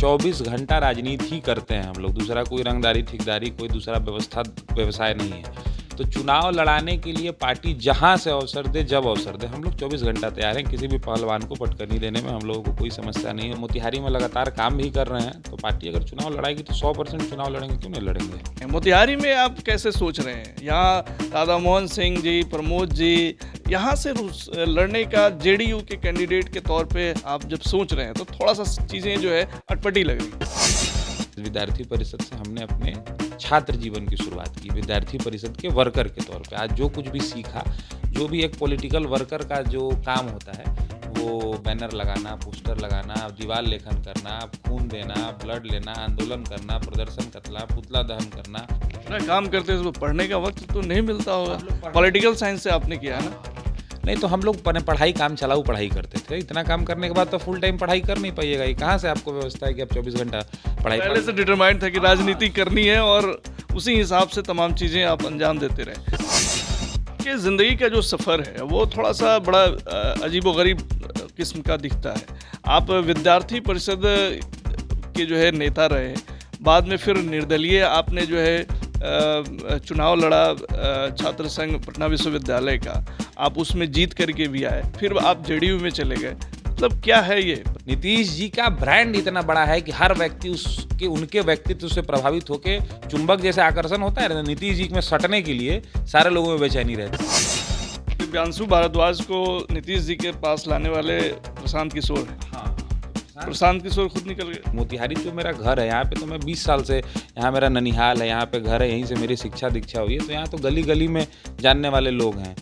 24 घंटा राजनीति ही करते हैं हम लोग, दूसरा कोई रंगदारी, ठेकेदारी, कोई दूसरा व्यवसाय नहीं है। तो चुनाव लड़ाने के लिए पार्टी जहाँ से अवसर दे, जब अवसर दे, हम लोग 24 घंटा तैयार हैं। किसी भी पहलवान को पटकनी देने में हम लोगों को कोई समस्या नहीं है। मोतिहारी में लगातार काम भी कर रहे हैं, तो पार्टी अगर चुनाव लड़ाएगी तो 100% चुनाव लड़ेंगे, क्यों नहीं लड़ेंगे। मोतिहारी में आप कैसे सोच रहे हैं? यहाँ राधा मोहन सिंह जी, प्रमोद जी, यहाँ से लड़ने का जेडीयू के कैंडिडेट के तौर पे आप जब सोच रहे हैं तो थोड़ा सा चीज़ें जो है अटपटी लग रही है। विद्यार्थी परिषद से हमने अपने छात्र जीवन की शुरुआत की, विद्यार्थी परिषद के वर्कर के तौर पे। आज जो कुछ भी सीखा, जो भी एक पॉलिटिकल वर्कर का जो काम होता है, वो बैनर लगाना, पोस्टर लगाना, दीवार लेखन करना, खून देना, ब्लड लेना, आंदोलन करना, प्रदर्शन करना, पुतला दहन करना। इतना काम करते हैं तो पढ़ने का वक्त तो नहीं मिलता होगा। पॉलिटिकल साइंस से आपने किया है ना? नहीं, तो हम लोग पढ़ाई, काम चलाऊ पढ़ाई करते थे। इतना काम करने के बाद तो फुल टाइम पढ़ाई कर नहीं पाइएगा। ये कहाँ से आपको व्यवस्था है कि आप 24 घंटा पढ़ाई? पहले से डिटरमाइंड था कि राजनीति करनी है और उसी हिसाब से तमाम चीज़ें आप अंजाम देते रहे। कि ज़िंदगी का जो सफ़र है वो थोड़ा सा बड़ा अजीबोगरीब किस्म का दिखता है। आप विद्यार्थी परिषद के जो है नेता रहे, बाद में फिर निर्दलीय आपने जो है चुनाव लड़ा छात्र संघ पटना विश्वविद्यालय का, आप उसमें जीत करके भी आए, फिर आप जेडीयू में चले गए। मतलब क्या है ये? नीतीश जी का ब्रांड इतना बड़ा है कि हर व्यक्ति उनके व्यक्तित्व से प्रभावित होकर चुंबक जैसे आकर्षण होता है, नीतीश जी में सटने के लिए सारे लोगों में बेचैनी रहती है। दिव्यांशु भारद्वाज को नीतीश जी के पास लाने वाले प्रशांत किशोर हैं। हाँ, प्रशांत किशोर खुद निकल गए। मोतिहारी तो मेरा घर है, यहाँ पे तो मैं 20 साल से, यहाँ मेरा ननिहाल है, यहाँ पे घर है, यहीं से मेरी शिक्षा दीक्षा हुई है, तो यहाँ तो गली गली में जानने वाले लोग हैं।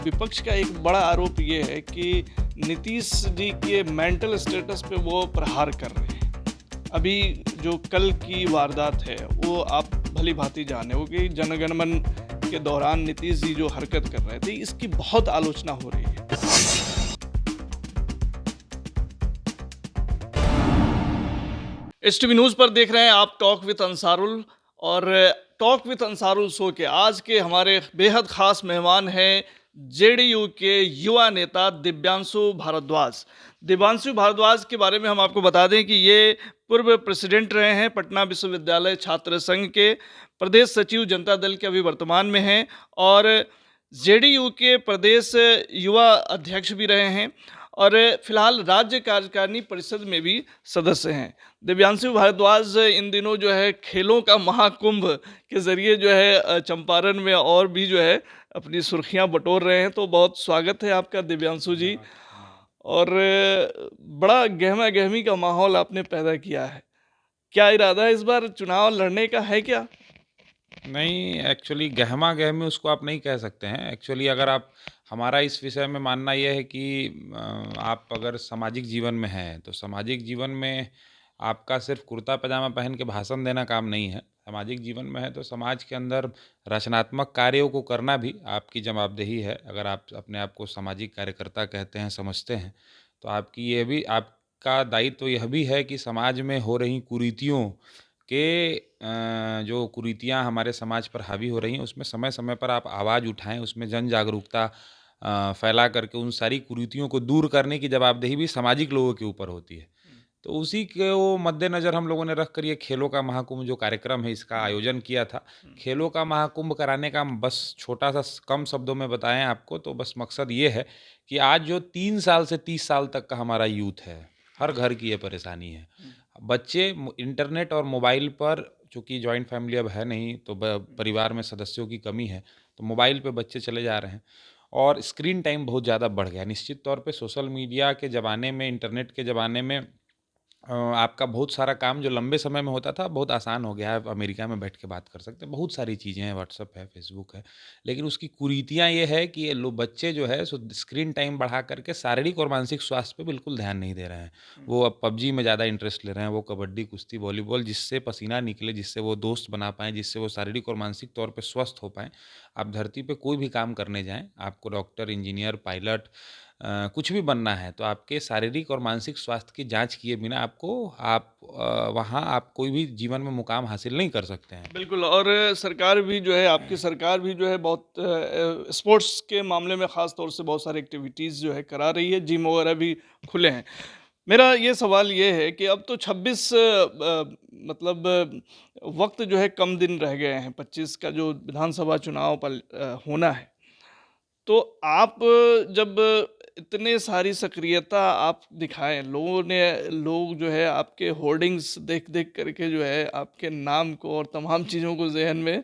विपक्ष का एक बड़ा आरोप ये है कि नीतीश जी के मेंटल स्टेटस पे वो प्रहार कर रहे हैं। अभी जो कल की वारदात है वो आप भली भांति जाने हो कि जनगण मन के दौरान नीतीश जी जो हरकत कर रहे थे, इसकी बहुत आलोचना हो रही है। STV न्यूज़ पर देख रहे हैं आप टॉक विद अंसारुल, और टॉक विद अंसारुल शो के आज के हमारे बेहद खास मेहमान हैं जेडीयू के युवा नेता दिव्यांशु भारद्वाज। दिव्यांशु भारद्वाज के बारे में हम आपको बता दें कि ये पूर्व प्रेसिडेंट रहे हैं पटना विश्वविद्यालय छात्र संघ के, प्रदेश सचिव जनता दल के अभी वर्तमान में हैं, और जेडीयू के प्रदेश युवा अध्यक्ष भी रहे हैं, और फिलहाल राज्य कार्यकारिणी परिषद में भी सदस्य हैं। दिव्यांशु भारद्वाज इन दिनों जो है खेलों का महाकुंभ के ज़रिए जो है चंपारण में और भी जो है अपनी सुर्खियां बटोर रहे हैं। तो बहुत स्वागत है आपका दिव्यांशु जी, और बड़ा गहमा गहमी का माहौल आपने पैदा किया है। क्या इरादा है इस बार चुनाव लड़ने का है क्या? नहीं, एक्चुअली गहमा गहमी उसको आप नहीं कह सकते हैं। एक्चुअली अगर आप, हमारा इस विषय में मानना यह है कि आप अगर सामाजिक जीवन में हैं तो सामाजिक जीवन में आपका सिर्फ कुर्ता पजामा पहन के भाषण देना काम नहीं है। सामाजिक जीवन में है तो समाज के अंदर रचनात्मक कार्यों को करना भी आपकी जवाबदेही है। अगर आप अपने आप को सामाजिक कार्यकर्ता कहते हैं, समझते हैं, तो आपकी ये भी, आपका दायित्व यह भी है कि समाज में हो रही कुरीतियों के जो कुरीतियाँ हमारे समाज पर हावी हो रही हैं उसमें समय समय पर आप आवाज़ उठाएं, उसमें जन जागरूकता फैला करके उन सारी कुरीतियों को दूर करने की जवाबदेही भी सामाजिक लोगों के ऊपर होती है। तो उसी के वो मद्देनज़र हम लोगों ने रख कर ये खेलों का महाकुंभ जो कार्यक्रम है इसका आयोजन किया था। खेलों का महाकुंभ कराने का बस छोटा सा कम शब्दों में बताएं आपको तो बस मकसद ये है कि आज जो 3 साल से 30 साल तक का हमारा यूथ है, हर घर की ये परेशानी है। बच्चे इंटरनेट और मोबाइल पर, चूँकि जॉइंट फैमिली अब है नहीं तो परिवार में सदस्यों की कमी है, तो मोबाइल पे बच्चे चले जा रहे हैं और स्क्रीन टाइम बहुत ज़्यादा बढ़ गया। निश्चित तौर पे सोशल मीडिया के ज़माने में, इंटरनेट के ज़माने में आपका बहुत सारा काम जो लंबे समय में होता था बहुत आसान हो गया है। आप अमेरिका में बैठ के बात कर सकते हैं, बहुत सारी चीज़ें हैं, व्हाट्सअप है, फेसबुक है, लेकिन उसकी कुरीतियाँ ये है कि ये बच्चे जो है सो स्क्रीन टाइम बढ़ा करके शारीरिक और मानसिक स्वास्थ्य पे बिल्कुल ध्यान नहीं दे रहे हैं। वो अब पबजी में ज़्यादा इंटरेस्ट ले रहे हैं, वो कबड्डी, कुश्ती, वॉलीबॉल, जिससे पसीना निकले, जिससे वो दोस्त बना पाएँ, जिससे वो शारीरिक और मानसिक तौर पर स्वस्थ हो पाएँ। आप धरती पर कोई भी काम करने जाएँ, आपको डॉक्टर, इंजीनियर, पायलट, कुछ भी बनना है तो आपके शारीरिक और मानसिक स्वास्थ्य की जांच किए बिना वहाँ आप कोई भी जीवन में मुकाम हासिल नहीं कर सकते हैं। बिल्कुल, और सरकार भी जो है, आपकी सरकार भी जो है बहुत स्पोर्ट्स के मामले में ख़ास तौर से बहुत सारी एक्टिविटीज़ जो है करा रही है, जिम वगैरह भी खुले हैं। मेरा ये सवाल ये है कि अब तो 26 मतलब वक़्त जो है कम दिन रह गए हैं, 25 का जो विधानसभा चुनाव होना है। तो आप जब इतने सारी सक्रियता आप दिखाएँ, लोग जो है आपके होर्डिंग्स देख-देख करके जो है आपके नाम को और तमाम चीज़ों को ज़हन में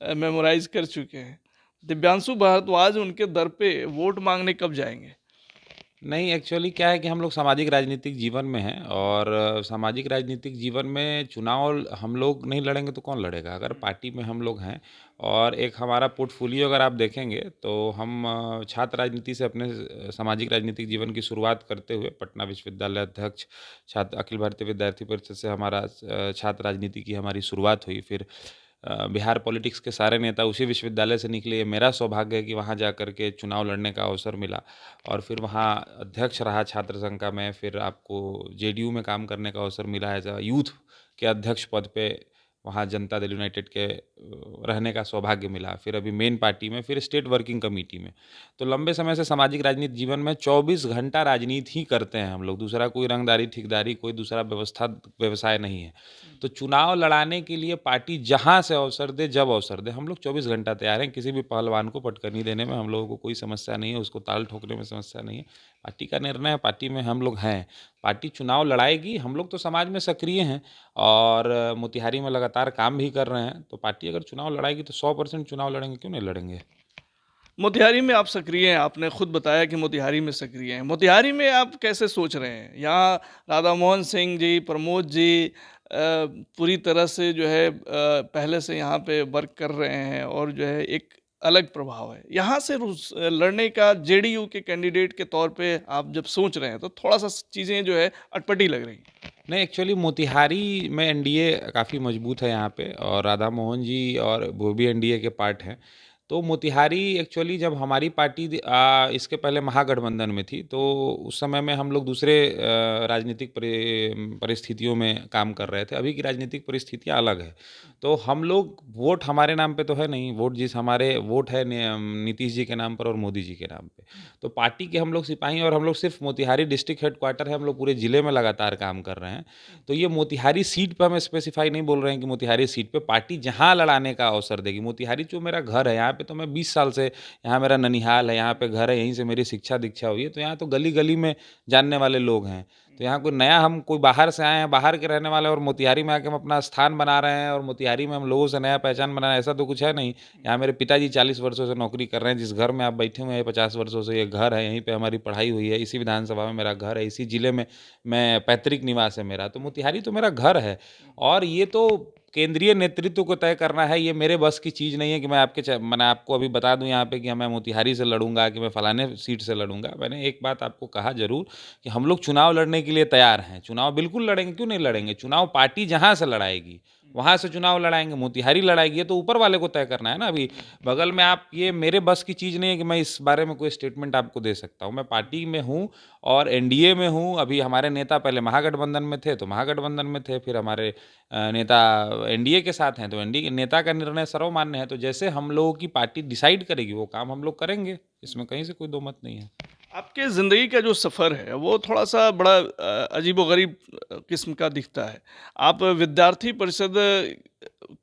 मेमोराइज़ कर चुके हैं। दिव्यांशु भारद्वाज उनके दर पे वोट माँगने कब जाएँगे? नहीं, एक्चुअली क्या है कि हम लोग सामाजिक राजनीतिक जीवन में हैं और सामाजिक राजनीतिक जीवन में चुनाव हम लोग नहीं लड़ेंगे तो कौन लड़ेगा? अगर पार्टी में हम लोग हैं और एक हमारा पोर्टफोलियो अगर आप देखेंगे तो हम छात्र राजनीति से अपने सामाजिक राजनीतिक जीवन की शुरुआत करते हुए पटना विश्वविद्यालय अध्यक्ष, छात्र अखिल भारतीय विद्यार्थी परिषद से हमारा छात्र राजनीति की हमारी शुरुआत हुई। फिर बिहार पॉलिटिक्स के सारे नेता उसी विश्वविद्यालय से निकले। ये मेरा सौभाग्य है कि वहाँ जा कर के चुनाव लड़ने का अवसर मिला और फिर वहाँ अध्यक्ष रहा छात्र संघ का मैं। फिर आपको जेडीयू में काम करने का अवसर मिला एज़ अ यूथ के अध्यक्ष पद पे वहाँ जनता दल यूनाइटेड के रहने का सौभाग्य मिला। फिर अभी मेन पार्टी में, फिर स्टेट वर्किंग कमेटी में। तो लंबे समय से सामाजिक राजनीति जीवन में 24 घंटा राजनीति ही करते हैं हम लोग। दूसरा कोई रंगदारी, ठेकेदारी, कोई दूसरा व्यवसाय नहीं है। तो चुनाव लड़ाने के लिए पार्टी जहाँ से अवसर दे, जब अवसर दे, हम लोग 24 घंटा तैयार हैं। किसी भी पहलवान को पटकनी देने में हम लोगों को कोई समस्या नहीं है, उसको ताल ठोकने में समस्या नहीं है। पार्टी का निर्णय है, पार्टी में हम लोग हैं। पार्टी चुनाव लड़ाएगी, हम लोग तो समाज में सक्रिय हैं और मोतिहारी में लगातार काम भी कर रहे हैं। तो पार्टी अगर चुनाव लड़ाएगी तो 100% चुनाव लड़ेंगे, क्यों नहीं लड़ेंगे? मोतिहारी में आप सक्रिय हैं, आपने खुद बताया कि मोतिहारी में सक्रिय हैं। मोतिहारी में आप कैसे सोच रहे हैं? यहाँ राधा मोहन सिंह जी, प्रमोद जी पूरी तरह से जो है पहले से यहाँ पे वर्क कर रहे हैं और जो है एक अलग प्रभाव है। यहाँ से लड़ने का जेडीयू के कैंडिडेट के तौर पे आप जब सोच रहे हैं, तो थोड़ा-सा चीज़ें जो है अटपटी लग रही हैं। नहीं, एक्चुअली मोतिहारी में एनडीए काफ़ी मजबूत है यहाँ पे और राधा मोहन जी और वो भी एनडीए के पार्ट हैं। तो मोतिहारी एक्चुअली जब हमारी पार्टी इसके पहले महागठबंधन में थी, तो उस समय में हम लोग दूसरे राजनीतिक परिस्थितियों में काम कर रहे थे। अभी की राजनीतिक परिस्थितियाँ अलग है। तो हम लोग वोट हमारे नाम पे तो है नहीं, हमारे वोट है नीतीश जी के नाम पर और मोदी जी के नाम पे। तो पार्टी के हम लोग सिपाही हैं और हम लोग सिर्फ मोतिहारी डिस्ट्रिक्ट हेडक्वार्टर है, हम लोग पूरे ज़िले में लगातार काम कर रहे हैं। तो ये मोतिहारी सीट पे हम स्पेसिफ़ाई नहीं बोल रहे हैं कि मोतिहारी सीट पे पार्टी जहाँ लड़ाने का अवसर देगी। मोतिहारी जो मेरा घर है, यहाँ पे तो मैं 20 साल से, यहाँ मेरा ननिहाल है, यहाँ पे घर है, यहीं से मेरी शिक्षा-दीक्षा हुई है। तो यहाँ तो गली-गली में जानने वाले लोग हैं। तो यहाँ कोई नया, हम कोई बाहर से आए हैं, बाहर के रहने वाले और मोतिहारी में आके हम अपना स्थान बना रहे हैं और मोतिहारी में हम लोगों से नया पहचान बना रहे हैं, ऐसा तो कुछ है नहीं। यहाँ मेरे पिताजी 40 वर्षों से नौकरी कर रहे हैं। जिस घर में आप बैठे हुए हैं 50 वर्षों से, ये घर है, यहीं पे हमारी पढ़ाई हुई है, इसी विधानसभा में मेरा घर है, इसी ज़िले में मैं पैतृक निवास है मेरा। तो मोतिहारी तो मेरा घर है और ये तो केंद्रीय नेतृत्व को तय करना है। ये मेरे बस की चीज़ नहीं है कि मैंने आपको अभी बता दूँ यहाँ पे कि मैं मोतिहारी से लड़ूँगा, कि मैं फलाने सीट से लड़ूँगा। मैंने एक बात आपको कहा ज़रूर कि हम लोग चुनाव लड़ने के लिए तैयार हैं। चुनाव बिल्कुल लड़ेंगे, क्यों नहीं लड़ेंगे? चुनाव पार्टी जहाँ से लड़ाएगी, वहाँ से चुनाव लड़ाएँगे। मोतिहारी लड़ाएगी, ये तो ऊपर वाले को तय करना है ना। अभी बगल में आप, ये मेरे बस की चीज़ नहीं है कि मैं इस बारे में कोई स्टेटमेंट आपको दे सकता हूँ। मैं पार्टी में हूँ और एनडीए में हूँ। अभी हमारे नेता पहले महागठबंधन में थे, तो महागठबंधन में थे, फिर हमारे नेता एनडीए के साथ हैं, तो एनडीए के नेता का निर्णय सर्वमान्य है। तो जैसे हम लोगों की पार्टी डिसाइड करेगी, वो काम हम लोग करेंगे। इसमें कहीं से कोई दो मत नहीं है। आपके ज़िंदगी का जो सफ़र है, वो थोड़ा-सा बड़ा अजीबो-गरीब किस्म का दिखता है। आप विद्यार्थी परिषद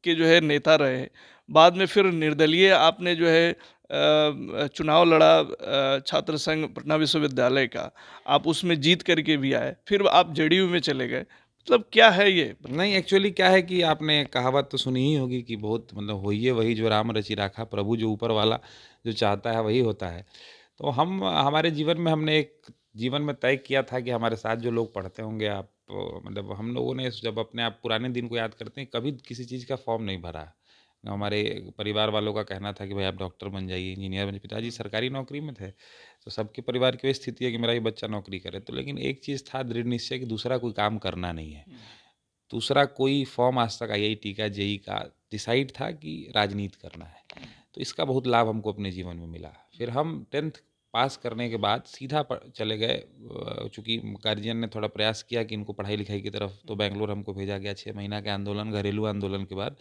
के जो है नेता रहे, बाद में फिर निर्दलीय आपने जो है चुनाव लड़ा छात्र संघ पटना विश्वविद्यालय का, आप उसमें जीत करके भी आए, फिर आप जेडीयू में चले गए। मतलब क्या है ये? नहीं, एक्चुअली क्या है कि आपने कहावत तो सुनी ही होगी कि बहुत मतलब होइए वही जो राम रचि राखा, प्रभु जो ऊपर वाला जो चाहता है वही होता है। तो हम हमारे जीवन में हमने एक जीवन में तय किया था कि हमारे साथ जो लोग पढ़ते होंगे, आप मतलब हम लोगों ने जब अपने आप पुराने दिन को याद करते हैं, कभी किसी चीज़ का फॉर्म नहीं भरा। हमारे परिवार वालों का कहना था कि भाई आप डॉक्टर बन जाइए, इंजीनियर बन जाइए। पिताजी सरकारी नौकरी में थे, तो सबके परिवार की वही स्थिति है कि मेरा ही बच्चा नौकरी करे। तो लेकिन एक चीज़ था दृढ़ निश्चय कि दूसरा कोई काम करना नहीं है। दूसरा कोई फॉर्म आज तक आईआईटी का, जेईई का डिसाइड था कि राजनीति करना है। तो इसका बहुत लाभ हमको अपने जीवन में मिला। फिर हम 10th पास करने के बाद सीधा चले गए, चूँकि गार्जियन ने थोड़ा प्रयास किया कि इनको पढ़ाई-लिखाई की तरफ, तो बैंगलोर हमको भेजा गया। 6 महीना के आंदोलन, घरेलू आंदोलन के बाद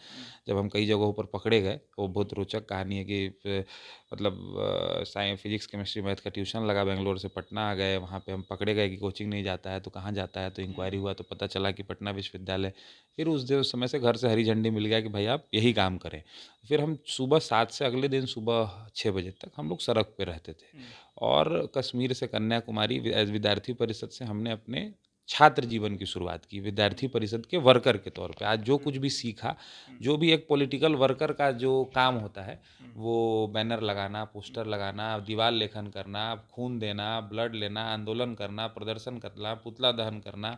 जब हम कई जगहों पर पकड़े गए, वो बहुत रोचक कहानी है कि मतलब साइंस, फिजिक्स, केमिस्ट्री, मैथ का ट्यूशन लगा, बेंगलोर से पटना आ गए। वहाँ पे हम पकड़े गए कि कोचिंग नहीं जाता है तो कहाँ जाता है, तो इंक्वायरी हुआ तो पता चला कि पटना विश्वविद्यालय। फिर उस समय से घर से हरी झंडी मिल गया कि भाई आप यही काम करें। फिर हम सुबह 7 से अगले दिन सुबह 6 बजे तक हम लोग सड़क पे रहते थे। और कश्मीर से कन्याकुमारी एज विद्यार्थी परिषद से हमने अपने छात्र जीवन की शुरुआत की, विद्यार्थी परिषद के वर्कर के तौर पे। आज जो कुछ भी सीखा, जो भी एक पॉलिटिकल वर्कर का जो काम होता है, वो बैनर लगाना, पोस्टर लगाना, दीवार लेखन करना, खून देना, ब्लड लेना, आंदोलन करना, प्रदर्शन करना, पुतला दहन करना,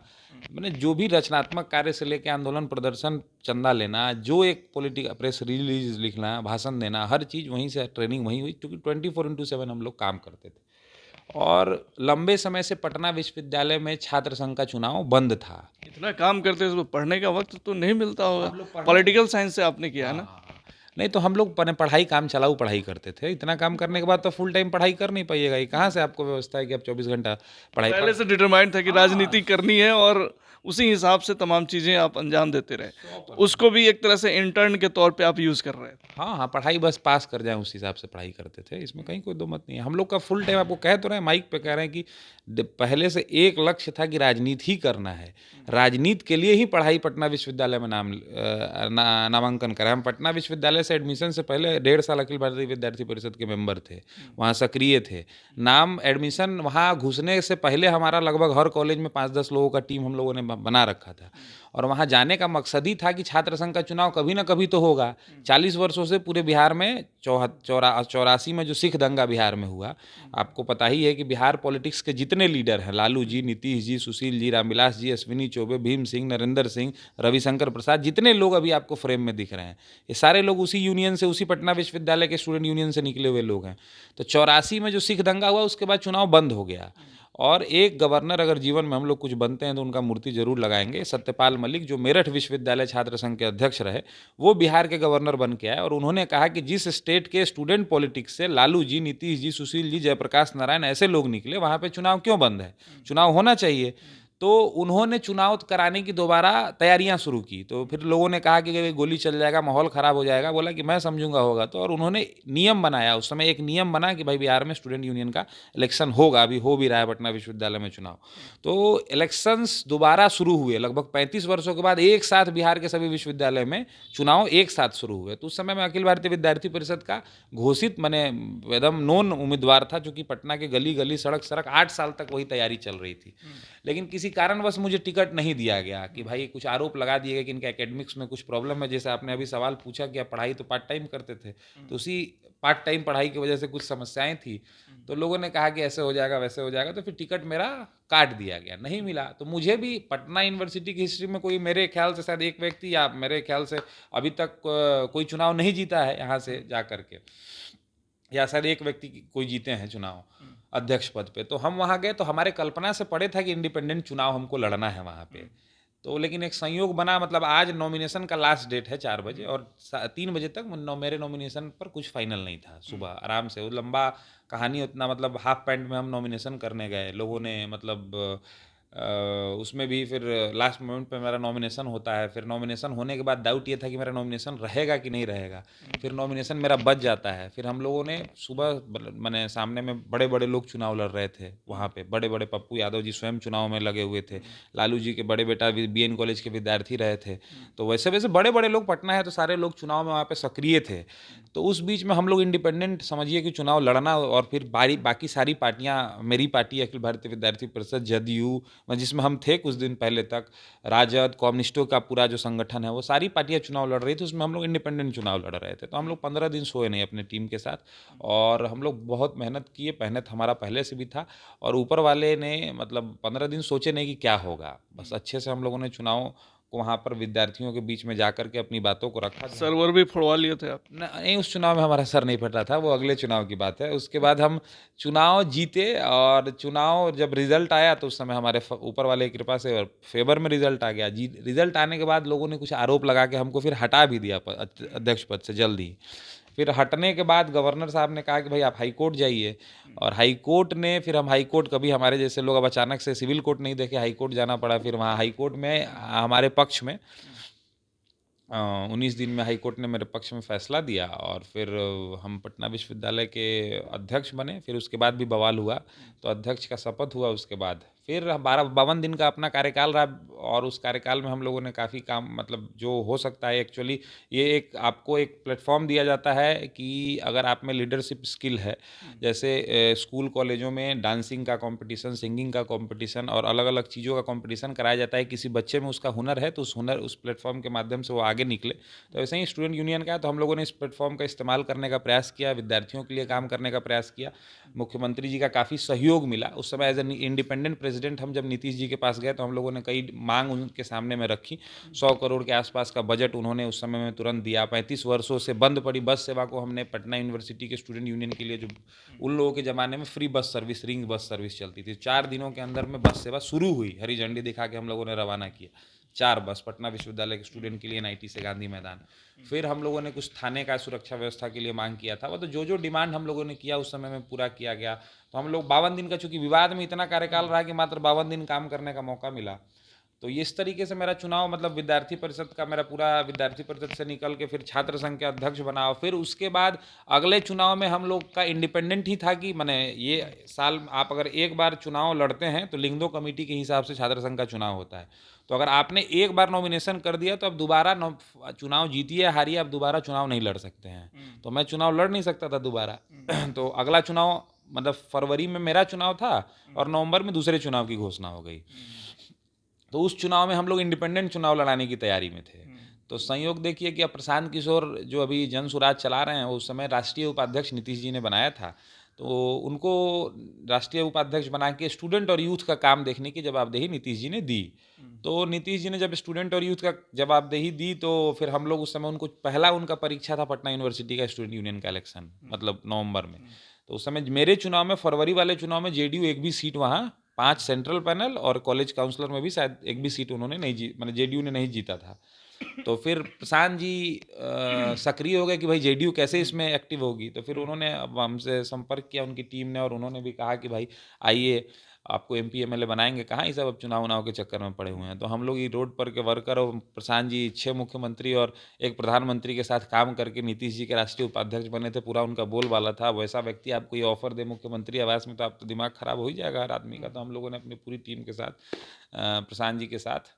मैंने जो भी रचनात्मक कार्य से लेके आंदोलन, प्रदर्शन, चंदा लेना, जो एक पॉलिटिकल प्रेस रिलीज लिखना, भाषण देना, हर चीज़ वहीं से, ट्रेनिंग वहीं हुई, क्योंकि 24/7 हम लोग काम करते थे। और लंबे समय से पटना विश्वविद्यालय में छात्र संघ का चुनाव बंद था। इतना काम करते हैं तो पढ़ने का वक्त तो नहीं मिलता होगा। हम लोग पढ़ने, पॉलिटिकल साइंस से आपने किया है ना? हाँ, नहीं तो हम लोग पढ़ाई, काम चलाऊ पढ़ाई करते थे। इतना काम करने के बाद तो फुल टाइम पढ़ाई कर नहीं पाइएगा। ये कहाँ से आपको व्यवस्था है कि आप 24 घंटा पढ़ाई पहले से डिटरमाइंड था कि राजनीति करनी है और उसी हिसाब से तमाम चीज़ें आप अंजाम देते रहे। उसको भी एक तरह से इंटर्न के तौर पे आप यूज़ कर रहे थे। हाँ, हाँ, पढ़ाई बस पास कर जाएँ उस हिसाब से पढ़ाई करते थे। इसमें कहीं कोई दो मत नहीं है। हम लोग का फुल टाइम, आपको कह तो रहे हैं, माइक पे कह रहे हैं कि पहले से एक लक्ष्य था कि राजनीति ही करना है। राजनीति के लिए ही पढ़ाई पटना विश्वविद्यालय में नामांकन करा। हम पटना विश्वविद्यालय से एडमिशन से पहले 1.5 साल अखिल भारतीय विद्यार्थी परिषद के मेंबर थे, वहाँ सक्रिय थे। नाम एडमिशन वहाँ घुसने से पहले हमारा लगभग हर कॉलेज में 5-10 लोगों का टीम हम लोगों ने बना रखा था। और वहाँ जाने का मकसद ही था कि छात्र संघ का चुनाव कभी ना कभी तो होगा। 40 वर्षों से पूरे बिहार में 84 में जो सिख दंगा बिहार में हुआ, आपको पता ही है कि बिहार पॉलिटिक्स के जितने लीडर हैं, लालू जी, नीतीश जी, सुशील जी, रामविलास जी, अश्विनी चौबे, भीम सिंह, नरेंद्र सिंह, रविशंकर प्रसाद, जितने लोग अभी आपको फ्रेम में दिख रहे हैं, ये सारे लोग उसी यूनियन से, उसी पटना विश्वविद्यालय के स्टूडेंट यूनियन से निकले हुए लोग हैं। तो 84 में जो सिख दंगा हुआ, उसके बाद चुनाव बंद हो गया। और एक गवर्नर अगर जीवन में हम लोग कुछ बनते हैं तो उनका मूर्ति जरूर लगाएंगे। सत्यपाल मलिक, जो मेरठ विश्वविद्यालय छात्र संघ के अध्यक्ष रहे, वो बिहार के गवर्नर बन के आए और उन्होंने कहा कि जिस स्टेट के स्टूडेंट पॉलिटिक्स से लालू जी, नीतीश जी, सुशील जी, जयप्रकाश नारायण ऐसे लोग निकले, वहाँ पे चुनाव क्यों बंद है, चुनाव होना चाहिए। तो उन्होंने चुनाव कराने की दोबारा तैयारियां शुरू की। तो फिर लोगों ने कहा कि गोली चल जाएगा, माहौल ख़राब हो जाएगा। बोला कि मैं समझूंगा होगा तो। और उन्होंने नियम बनाया, उस समय एक नियम बना कि भाई बिहार में स्टूडेंट यूनियन का इलेक्शन होगा, अभी हो भी रहा है पटना विश्वविद्यालय में चुनाव। तो इलेक्शंस दोबारा शुरू हुए लगभग 35 वर्षों के बाद, एक साथ बिहार के सभी विश्वविद्यालय में चुनाव एक साथ शुरू हुए। तो उस समय मैं अखिल भारतीय विद्यार्थी परिषद का घोषित, मैंने एकदम नोन उम्मीदवार था, जो कि पटना के गली गली, सड़क सड़क 8 साल तक वही तैयारी चल रही थी। लेकिन किसी कारणवश मुझे टिकट नहीं दिया गया कि भाई, कुछ आरोप लगा दिए गए कि इनके एकेडमिक्स में कुछ प्रॉब्लम है। जैसे आपने अभी सवाल पूछा कि आप पढ़ाई तो पार्ट टाइम करते थे, तो उसी पार्ट टाइम पढ़ाई की वजह से कुछ समस्याएं थी। तो लोगों ने कहा कि ऐसे हो जाएगा, वैसे हो जाएगा, तो फिर टिकट मेरा काट दिया गया, नहीं मिला। तो मुझे भी पटना यूनिवर्सिटी की हिस्ट्री में कोई, मेरे ख्याल से शायद एक व्यक्ति, या मेरे ख्याल से अभी तक कोई चुनाव नहीं जीता है यहाँ से जा करके, या शायद एक व्यक्ति कोई जीते हैं चुनाव अध्यक्ष पद पे। तो हम वहाँ गए तो हमारे कल्पना से पड़े था कि इंडिपेंडेंट चुनाव हमको लड़ना है वहाँ पे। तो लेकिन एक संयोग बना, मतलब आज नॉमिनेशन का लास्ट डेट है 4 बजे, और 3 बजे तक मेरे नॉमिनेशन पर कुछ फाइनल नहीं था। सुबह आराम से, वो लंबा कहानी उतना, मतलब हाफ पैंट में हम नॉमिनेशन करने गए, लोगों ने मतलब उसमें भी फिर लास्ट मोमेंट पे मेरा नॉमिनेशन होता है। फिर नॉमिनेशन होने के बाद डाउट ये था कि मेरा नॉमिनेशन रहेगा कि नहीं रहेगा। फिर नॉमिनेशन मेरा बच जाता है। फिर हम लोगों ने सुबह, मैंने सामने में बड़े बड़े लोग चुनाव लड़ रहे थे वहाँ पे, बड़े बड़े, पप्पू यादव जी स्वयं चुनाव में लगे हुए थे, लालू जी के बड़े बेटा BN कॉलेज के विद्यार्थी रहे थे। तो वैसे वैसे बड़े बड़े लोग, पटना है तो सारे लोग चुनाव में वहाँ पे सक्रिय थे। तो उस बीच में हम लोग इंडिपेंडेंट समझिए कि चुनाव लड़ना, और फिर बाकी सारी पार्टियाँ, मेरी पार्टी अखिल भारतीय विद्यार्थी परिषद, जदयू, जिसमें हम थे कुछ दिन पहले तक, राजद, कम्युनिस्टों का पूरा जो संगठन है, वो सारी पार्टियां चुनाव लड़ रही थी, उसमें हम लोग इंडिपेंडेंट चुनाव लड़ रहे थे। तो हम लोग 15 दिन सोए नहीं अपने टीम के साथ, और हम लोग बहुत मेहनत किए। मेहनत हमारा पहले से भी था, और ऊपर वाले ने, मतलब 15 दिन सोचे नहीं कि क्या होगा, बस अच्छे से हम लोगों ने चुनाव को वहाँ पर विद्यार्थियों के बीच में जाकर के अपनी बातों को रखा। सर्वर भी फोड़वा लिए थे आप? नहीं, उस चुनाव में हमारा सर नहीं फटा था, वो अगले चुनाव की बात है। उसके बाद हम चुनाव जीते, और चुनाव जब रिजल्ट आया तो उस समय हमारे ऊपर वाले की कृपा से फेवर में रिजल्ट आ गया। रिजल्ट आने के बाद लोगों ने कुछ आरोप लगा के हमको फिर हटा भी दिया अध्यक्ष पद से जल्द ही। फिर हटने के बाद गवर्नर साहब ने कहा कि भाई आप हाई कोर्ट जाइए, और हाई कोर्ट ने, फिर हम हाई कोर्ट, कभी हमारे जैसे लोग अब अचानक से सिविल कोर्ट नहीं देखे, हाई कोर्ट जाना पड़ा। फिर वहाँ हाई कोर्ट में हमारे पक्ष में 19 दिन में हाई कोर्ट ने मेरे पक्ष में फ़ैसला दिया और फिर हम पटना विश्वविद्यालय के अध्यक्ष बने। फिर उसके बाद भी बवाल हुआ, तो अध्यक्ष का शपथ हुआ उसके बाद। फिर 52 दिन का अपना कार्यकाल रहा और उस कार्यकाल में हम लोगों ने काफ़ी काम मतलब जो हो सकता है एक्चुअली ये एक आपको एक प्लेटफ़ॉर्म दिया जाता है कि अगर आप में लीडरशिप स्किल है, जैसे स्कूल कॉलेजों में डांसिंग का कॉम्पिटिशन, सिंगिंग का कॉम्पिटिशन और अलग-अलग चीज़ों का कॉम्पिटिशन कराया जाता है। किसी बच्चे में उसका हुनर है तो उस प्लेटफ़ॉर्म के माध्यम से वो आगे निकले। तो ऐसे ही स्टूडेंट यूनियन का है, तो हम लोगों ने इस प्लेटफ़ॉर्म का इस्तेमाल करने का प्रयास किया, विद्यार्थियों के लिए काम करने का प्रयास किया। मुख्यमंत्री जी का काफ़ी सहयोग मिला। उस समय एज़ एन इंडिपेंडेंट प्रेज़िडेंट हम जब नीतीश जी के पास गए तो हम लोगों ने कई माँग उनके सामने में रखी। 100 करोड़ के आसपास का बजट उन्होंने उस समय में तुरंत दिया। 35 वर्षों से बंद पड़ी बस सेवा को हमने पटना यूनिवर्सिटी के स्टूडेंट यूनियन के लिए जो उन लोगों के ज़माने में free bus service, ring bus service चलती थी। 4 दिनों के अंदर में बस सेवा शुरू हुई, हरी झंडी दिखा के हम लोगों ने रवाना किया। 4 बस पटना विश्वविद्यालय के स्टूडेंट के लिए एनआईटी से गांधी मैदान। फिर हम लोगों ने कुछ थाने का सुरक्षा व्यवस्था के लिए मांग किया था। वो तो जो डिमांड हम लोगों ने किया उस समय में पूरा किया गया। तो हम लोग 52 दिन का, चूंकि विवाद में इतना कार्यकाल रहा कि मात्र 52 दिन काम करने का मौका मिला, तो ये इस तरीके से मेरा चुनाव मतलब विद्यार्थी परिषद का मेरा पूरा विद्यार्थी परिषद से निकल के फिर छात्र संघ के अध्यक्ष बना और फिर उसके बाद अगले चुनाव में हम लोग का इंडिपेंडेंट ही था कि मैंने ये साल आप अगर एक बार चुनाव लड़ते हैं तो लिंगदो कमेटी के हिसाब से छात्र संघ का चुनाव होता है। तो अगर आपने एक बार नॉमिनेशन कर दिया तो अब दोबारा चुनाव जीतिए हारिए आप दोबारा चुनाव नहीं लड़ सकते हैं। तो मैं चुनाव लड़ नहीं सकता था दोबारा। तो अगला चुनाव मतलब फरवरी में मेरा चुनाव था और नवंबर में दूसरे चुनाव की घोषणा हो गई। तो उस चुनाव में हम लोग इंडिपेंडेंट चुनाव लड़ाने की तैयारी में थे। तो संयोग देखिए कि अब प्रशांत किशोर जो अभी जन सुराज चला रहे हैं उस समय राष्ट्रीय उपाध्यक्ष नीतीश जी ने बनाया था। तो उनको राष्ट्रीय उपाध्यक्ष बना के स्टूडेंट और यूथ का काम देखने की जवाबदेही नीतीश जी ने दी। तो नीतीश जी ने जब स्टूडेंट और यूथ का जवाबदेही दी तो फिर हम लोग उस समय उनको पहला उनका परीक्षा था पटना यूनिवर्सिटी का स्टूडेंट यूनियन का इलेक्शन मतलब नवंबर में। तो उस समय मेरे चुनाव में फरवरी वाले चुनाव में जेडीयू एक भी सीट वहाँ 5 सेंट्रल पैनल और कॉलेज काउंसलर में भी शायद एक भी सीट उन्होंने नहीं जी मतलब जेडीयू ने नहीं जीता था। तो फिर प्रशांत जी सक्रिय हो गए कि भाई जेडीयू कैसे इसमें एक्टिव होगी। तो फिर उन्होंने अब हमसे संपर्क किया उनकी टीम ने और उन्होंने भी कहा कि भाई आइए आपको एमपी एमएलए बनाएंगे। कहाँ ये सब अब चुनाव उनाव के चक्कर में पड़े हुए हैं। तो हम लोग ये रोड पर के वर्कर और प्रशांत जी 6 मुख्यमंत्री और एक प्रधानमंत्री के साथ काम करके नीतीश जी के राष्ट्रीय उपाध्यक्ष बने थे। पूरा उनका बोलबाला था। वैसा व्यक्ति आपको ये ऑफर दे मुख्यमंत्री आवास में तो आप तो दिमाग खराब हो ही जाएगा हर आदमी का। तो हम लोगों ने अपनी पूरी टीम के साथ प्रशांत जी के साथ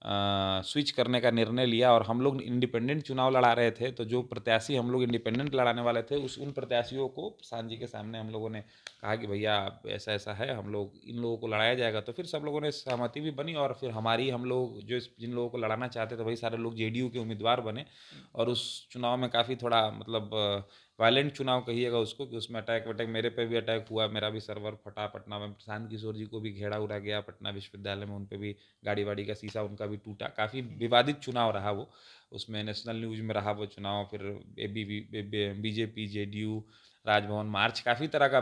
स्विच करने का निर्णय लिया और हम लोग इंडिपेंडेंट चुनाव लड़ा रहे थे। तो जो प्रत्याशी हम लोग इंडिपेंडेंट लड़ाने वाले थे उन प्रत्याशियों को प्रशांत जी के सामने हम लोगों ने कहा कि भैया ऐसा ऐसा है हम लोग इन लोगों को लड़ाया जाएगा। तो फिर सब लोगों ने सहमति भी बनी और फिर हमारी हम लोग जो जिन लोगों को लड़ाना चाहते थे वही सारे लोग जेडीयू के उम्मीदवार बने। और उस चुनाव में काफ़ी थोड़ा मतलब वायलेंट चुनाव कहिएगा उसको कि उसमें अटैक वटैक मेरे पे भी अटैक हुआ। मेरा भी सर्वर फटा पटना में। प्रशांत किशोर जी को भी घेरा उड़ा गया पटना विश्वविद्यालय में। उन पे भी गाड़ी वाड़ी का शीशा उनका भी टूटा। काफ़ी विवादित चुनाव रहा वो। उसमें नेशनल न्यूज़ में रहा वो चुनाव। फिर बीजेपी जेडीयू राजभवन मार्च काफ़ी तरह का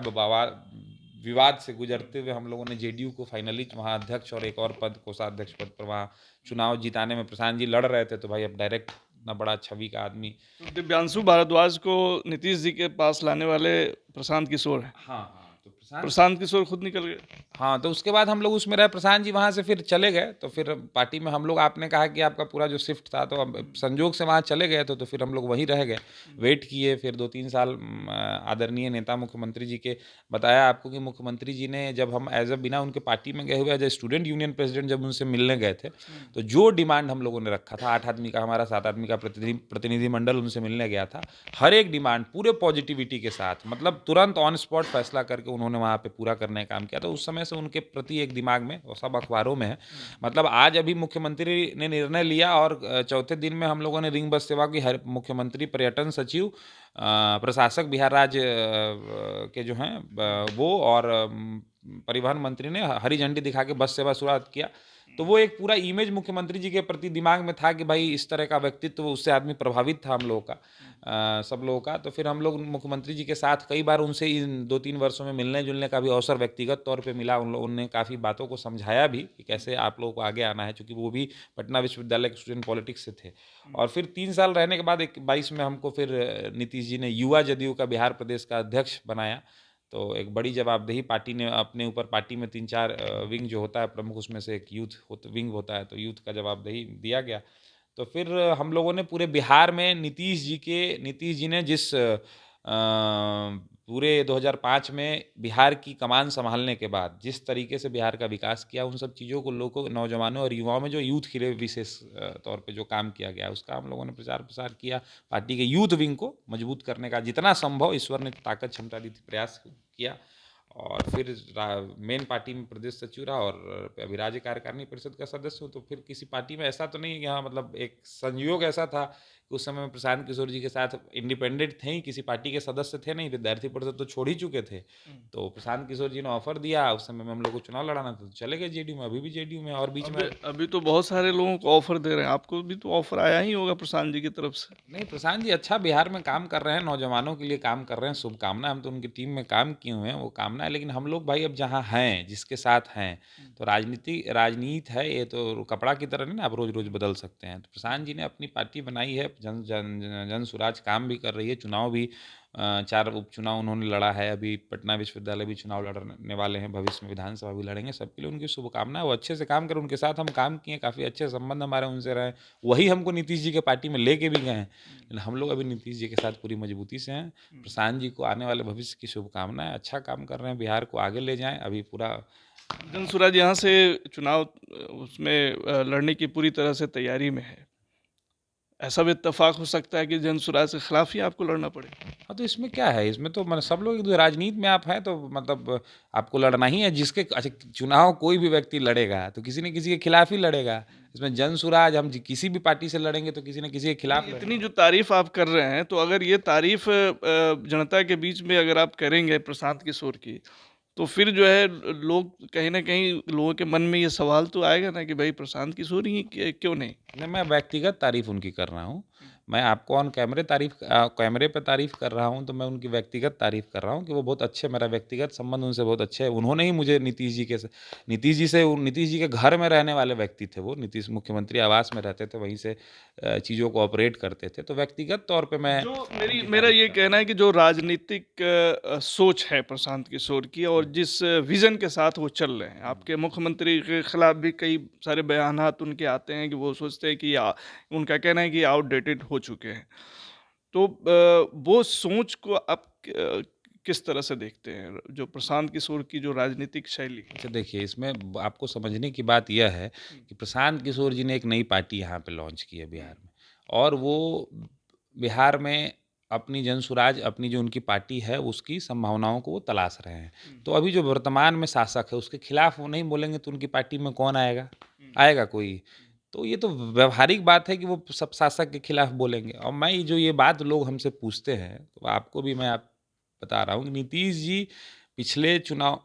विवाद से गुजरते हुए हम लोगों ने जेडीयू को फाइनली वहाँ अध्यक्ष और एक और पद कोषाध्यक्ष पद पर वहाँ चुनाव जिताने में प्रशांत जी लड़ रहे थे। तो भाई अब डायरेक्ट इतना बड़ा छवि का आदमी। तो दिव्यांशु भारद्वाज को नीतीश जी के पास लाने वाले प्रशांत किशोर हैं। हाँ हाँ तो प्रशांत प्रशांत किशोर खुद निकल गए। हाँ तो उसके बाद हम लोग उसमें रहे। प्रशांत जी वहाँ से फिर चले गए। तो फिर पार्टी में हम लोग आपने कहा कि आपका पूरा जो शिफ्ट था तो अब संजोग से वहाँ चले गए तो फिर हम लोग वहीं रह गए। वेट किए फिर 2-3 साल आदरणीय नेता मुख्यमंत्री जी के बताया आपको कि मुख्यमंत्री जी ने जब हम एज अ बिना उनके पार्टी में गए हुए as a student union president जब उनसे मिलने गए थे तो जो डिमांड हम लोगों ने रखा था 8 आदमी का हमारा 7 आदमी का प्रतिनिधिमंडल उनसे मिलने गया था। हर एक डिमांड पूरे पॉजिटिविटी के साथ मतलब तुरंत ऑन स्पॉट फैसला करके उन्होंने वहाँ पे पूरा करने का काम किया। तो उस समय से उनके प्रति एक दिमाग में और सब अखबारों में है। मतलब आज अभी मुख्यमंत्री ने निर्णय लिया और चौथे दिन में हम लोगों ने रिंग बस सेवा की हर मुख्यमंत्री पर्यटन सचिव प्रशासक बिहार राज्य के जो हैं वो और परिवहन मंत्री ने हरी झंडी दिखा के बस सेवा शुरुआत किया। तो वो एक पूरा इमेज मुख्यमंत्री जी के प्रति दिमाग में था कि भाई इस तरह का व्यक्तित्व उससे आदमी प्रभावित था हम लोगों का सब लोगों का। तो फिर हम लोग मुख्यमंत्री जी के साथ कई बार उनसे इन 2-3 वर्षों में मिलने जुलने का भी अवसर व्यक्तिगत तौर पे मिला। उन लोगों ने काफ़ी बातों को समझाया भी कि कैसे आप लोगों को आगे आना है क्योंकि वो भी पटना विश्वविद्यालय के स्टूडेंट पॉलिटिक्स से थे। और फिर 3 साल रहने के बाद 22 में हमको फिर नीतीश जी ने युवा जदयू का बिहार प्रदेश का अध्यक्ष बनाया। तो एक बड़ी जवाबदेही पार्टी ने अपने ऊपर पार्टी में 3-4 विंग जो होता है प्रमुख उसमें से एक यूथ विंग होता है तो यूथ का जवाबदेही दिया गया। तो फिर हम लोगों ने पूरे बिहार में नीतीश जी ने जिस पूरे 2005 में बिहार की कमान संभालने के बाद जिस तरीके से बिहार का विकास किया, उन सब चीज़ों को लोगों, नौजवानों और युवाओं में जो यूथ के लिए विशेष तौर पे जो काम किया गया, उसका हम लोगों ने प्रचार प्रसार किया। पार्टी के यूथ विंग को मजबूत करने का जितना संभव ईश्वर ने ताकत क्षमता दी थी, प्रयास किया। और फिर मेन पार्टी में प्रदेश सचिव रहा और अभी राज्य कार्यकारिणी परिषद का सदस्य हूँ। तो फिर किसी पार्टी में ऐसा तो नहीं है कि हाँ, मतलब एक संयोग ऐसा था कि उस समय में प्रशांत किशोर जी के साथ इंडिपेंडेंट थे ही, किसी पार्टी के सदस्य थे नहीं, विद्यार्थी परिषद तो छोड़ ही चुके थे। तो प्रशांत किशोर जी ने ऑफर दिया, उस समय में हम लोग को चुनाव लड़ाना था, तो चले गए जेडीयू में, अभी भी जेडीयू में। और बीच में अभी तो बहुत सारे लोगों को ऑफर दे रहे हैं, आपको भी तो ऑफर आया ही होगा प्रशांत जी की तरफ से। नहीं, प्रशांत जी अच्छा बिहार में काम कर रहे हैं, नौजवानों के लिए काम कर रहे हैं, शुभकामना। हम तो उनकी टीम में काम किए हुए हैं, वो कामना है। लेकिन हम लोग भाई अब जहाँ हैं, जिसके साथ हैं, तो राजनीति है, ये तो कपड़ा की तरह नहीं ना आप रोज रोज बदल सकते हैं। तो प्रशांत जी ने अपनी पार्टी बनाई है, जन सुराज काम भी कर रही है, चुनाव भी 4 उपचुनाव उन्होंने लड़ा है, अभी पटना विश्वविद्यालय भी चुनाव लड़ने वाले हैं, भविष्य में विधानसभा भी लड़ेंगे। सबके लिए उनकी शुभकामनाएं, वो अच्छे से काम करें। उनके साथ हम काम किए, काफ़ी अच्छे संबंध हमारे उनसे रहे, वही हमको नीतीश जी के पार्टी में लेके भी गए हैं। लेकिन हम लोग अभी नीतीश जी के साथ पूरी मजबूती से हैं। प्रशांत जी को आने वाले भविष्य की शुभकामनाएं, अच्छा काम कर रहे हैं, बिहार को आगे ले जाएं। अभी पूरा जनसुराज यहाँ से चुनाव उसमें लड़ने की पूरी तरह से तैयारी में है। ऐसा भी इत्तेफाक हो सकता है कि जनसुराज के खिलाफ ही आपको लड़ना पड़े। हाँ, तो इसमें क्या है, इसमें तो मतलब सब लोग राजनीति में आप हैं तो मतलब आपको लड़ना ही है। जिसके अच्छा चुनाव कोई भी व्यक्ति लड़ेगा तो किसी न किसी के खिलाफ ही लड़ेगा। इसमें जन सुराज हम किसी भी पार्टी से लड़ेंगे तो किसी न किसी के खिलाफ लड़ेंगे। इतनी जो तारीफ आप कर रहे हैं, तो अगर ये तारीफ जनता के बीच में अगर आप करेंगे प्रशांत किशोर की, तो फिर जो है लोग कहीं ना कहीं लोगों के मन में ये सवाल तो आएगा ना कि भाई प्रशांत किशोर ही क्यों नहीं। नहीं, मैं व्यक्तिगत तारीफ उनकी कर रहा हूँ। मैं आपको ऑन कैमरे कैमरे पे तारीफ कर रहा हूँ, तो मैं उनकी व्यक्तिगत तारीफ कर रहा हूँ कि वो बहुत अच्छे, मेरा व्यक्तिगत संबंध उनसे बहुत अच्छे है। उन्होंने ही मुझे नीतीश जी के घर में रहने वाले व्यक्ति थे वो। नीतीश मुख्यमंत्री आवास में रहते थे, वहीं से चीज़ों को ऑपरेट करते थे। तो व्यक्तिगत तौर पे मैं जो उनकी मेरा तारीफ ये कर रहा कहना है कि जो राजनीतिक सोच है प्रशांत किशोर की, और जिस विजन के साथ वो चल रहे हैं, आपके मुख्यमंत्री के खिलाफ भी कई सारे बयानात उनके आते हैं कि वो सोचते हैं कि उनका कहना है कि आउटडेटेड हो चुके हैं। तो वो सोच को आप किस तरह से देखते हैं, जो प्रशांत किशोर की जो राजनीतिक शैली है? अच्छा देखिए, इसमें आपको समझने की बात यह है कि प्रशांत किशोर जी ने एक नई पार्टी यहाँ पे लॉन्च की है बिहार में, और वो बिहार में अपनी जनसुराज, अपनी जो उनकी पार्टी है, उसकी संभावनाओं को वो तलाश रहे हैं। तो अभी जो वर्तमान में शासक है, उसके खिलाफ वो नहीं बोलेंगे तो उनकी पार्टी में कौन आएगा? आएगा कोई? तो ये तो व्यवहारिक बात है कि वो सब शासक के खिलाफ बोलेंगे। और मैं जो ये बात लोग हमसे पूछते हैं, तो आपको भी मैं बता रहा हूँ कि नीतीश जी पिछले चुनाव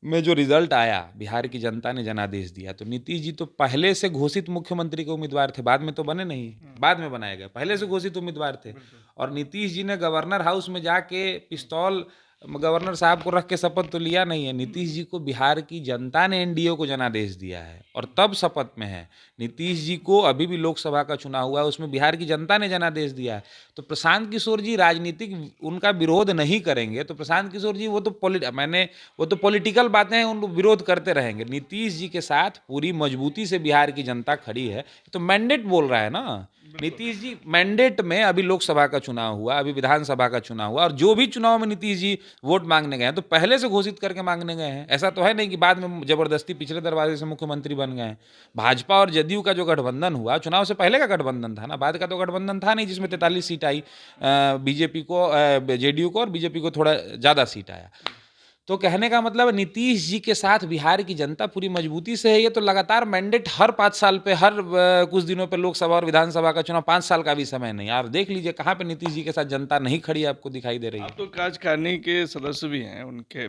में जो रिजल्ट आया, बिहार की जनता ने जनादेश दिया, तो नीतीश जी तो पहले से घोषित मुख्यमंत्री के उम्मीदवार थे, बाद में तो बने नहीं, बाद में बनाए गए, पहले से घोषित उम्मीदवार थे। और नीतीश जी ने गवर्नर हाउस में जाके पिस्तौल गवर्नर साहब को रख के शपथ तो लिया नहीं है। नीतीश जी को बिहार की जनता ने एनडीए को जनादेश दिया है और तब शपथ में है। नीतीश जी को अभी भी लोकसभा का चुनाव हुआ है, उसमें बिहार की जनता ने जनादेश दिया है। तो प्रशांत किशोर जी राजनीतिक उनका विरोध नहीं करेंगे तो प्रशांत किशोर जी वो तो पॉलिटिकल बातें हैं, उनको विरोध करते रहेंगे। नीतीश जी के साथ पूरी मजबूती से बिहार की जनता खड़ी है। तो मैंडेट बोल रहा है ना, नीतीश जी मैंडेट में, अभी लोकसभा का चुनाव हुआ, अभी विधानसभा का चुनाव हुआ, और जो भी चुनाव में नीतीश जी वोट मांगने गए हैं तो पहले से घोषित करके मांगने गए हैं। ऐसा तो है नहीं कि बाद में जबरदस्ती पिछले दरवाजे से मुख्यमंत्री बन गए हैं। भाजपा और जदयू का जो गठबंधन हुआ, चुनाव से पहले का गठबंधन था ना, बाद का तो गठबंधन था नहीं, जिसमें 43 सीट आई बीजेपी को, जेडीयू को, और बीजेपी को थोड़ा ज़्यादा सीट आया। तो कहने का मतलब नीतीश जी के साथ बिहार की जनता पूरी मजबूती से है। ये तो लगातार मैंडेट हर 5 साल पे, हर कुछ दिनों पे लोकसभा और विधानसभा का चुनाव, 5 साल का भी समय नहीं। आप देख लीजिए कहाँ पे नीतीश जी के साथ जनता नहीं खड़ी है, आपको दिखाई दे रही है। आप तो कार्यकारिणी के सदस्य भी हैं उनके,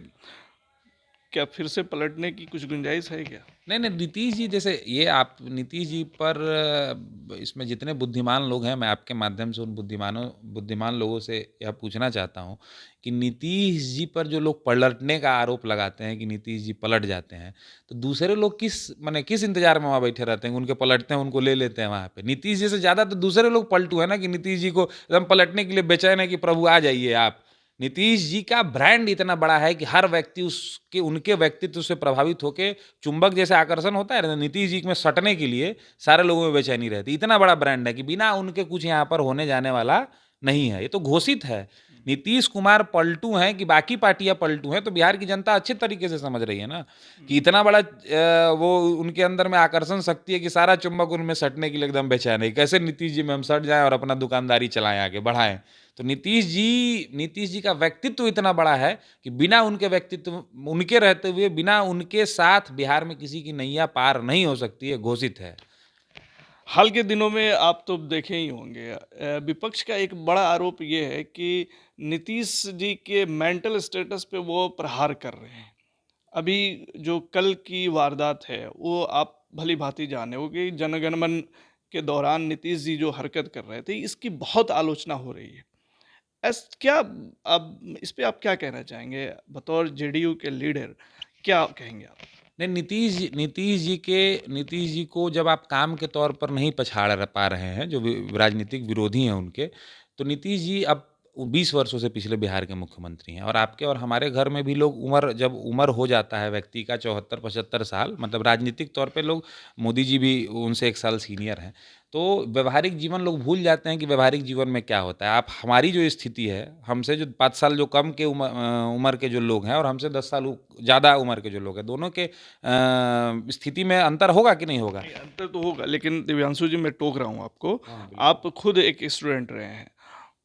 क्या फिर से पलटने की कुछ गुंजाइश है क्या? नहीं नहीं, नीतीश जी जैसे ये आप नीतीश जी पर इसमें जितने बुद्धिमान लोग हैं, मैं आपके माध्यम से उन बुद्धिमान लोगों से यह पूछना चाहता हूँ कि नीतीश जी पर जो लोग पलटने का आरोप लगाते हैं कि नीतीश जी पलट जाते हैं, तो दूसरे लोग किस इंतजार में वहाँ बैठे रहते हैं? उनके पलटते हैं, उनको ले लेते हैं वहाँ पे। नीतीश जी से ज़्यादा तो दूसरे लोग पलटू है ना, कि नीतीश जी को एकदम पलटने के लिए बेचैन है कि प्रभु आ जाइए आप। नीतीश जी का ब्रांड इतना बड़ा है कि हर व्यक्ति उसके उनके व्यक्तित्व से प्रभावित होके चुंबक जैसे आकर्षण होता है ना, नीतीश जी में सटने के लिए सारे लोगों में बेचैनी रहती है। इतना बड़ा ब्रांड है कि बिना उनके कुछ यहाँ पर होने जाने वाला नहीं है, ये तो घोषित है। नीतीश कुमार पलटू हैं कि बाकी पार्टियां पलटू हैं, तो बिहार की जनता अच्छे तरीके से समझ रही है ना कि इतना बड़ा वो उनके अंदर में आकर्षण शक्ति है कि सारा चुंबक उनमें सटने के लिए एकदम बेचैन है। कैसे नीतीश जी में हम सट जाएं और अपना दुकानदारी चलाएं, आगे बढ़ाएं। तो नीतीश जी का व्यक्तित्व इतना बड़ा है कि बिना उनके व्यक्तित्व, उनके रहते हुए, बिना उनके साथ बिहार में किसी की नैया पार नहीं हो सकती है, घोषित है। हाल के दिनों में आप तो देखे ही होंगे, विपक्ष का एक बड़ा आरोप ये है कि नीतीश जी के मेंटल स्टेटस पे वो प्रहार कर रहे हैं। अभी जो कल की वारदात है वो आप भली भांति जाने होगे, जनगण मन के दौरान नीतीश जी जो हरकत कर रहे थे इसकी बहुत आलोचना हो रही है। एस क्या अब इस पे आप क्या कहना चाहेंगे बतौर जेडीयू के लीडर, क्या कहेंगे आप? नहीं, नीतीश जी को जब आप काम के तौर पर नहीं पछाड़ पा रहे हैं, जो राजनीतिक विरोधी हैं उनके, तो नीतीश जी अब 20 वर्षों से पिछले बिहार के मुख्यमंत्री हैं। और आपके और हमारे घर में भी लोग जब उम्र हो जाता है व्यक्ति का 74-75 साल, मतलब राजनीतिक तौर पे लोग, मोदी जी भी उनसे 1 साल सीनियर हैं, तो व्यवहारिक जीवन लोग भूल जाते हैं कि व्यवहारिक जीवन में क्या होता है। आप, हमारी जो स्थिति है, हमसे जो 5 साल जो कम के उम्र के जो लोग हैं और हमसे 10 साल ज़्यादा उम्र के जो लोग हैं, दोनों के स्थिति में अंतर होगा कि नहीं होगा? नहीं, अंतर तो होगा, लेकिन दिव्यांशु जी मैं टोक रहा हूँ आपको। हाँ, बिल्कुल। आप खुद एक स्टूडेंट रहे हैं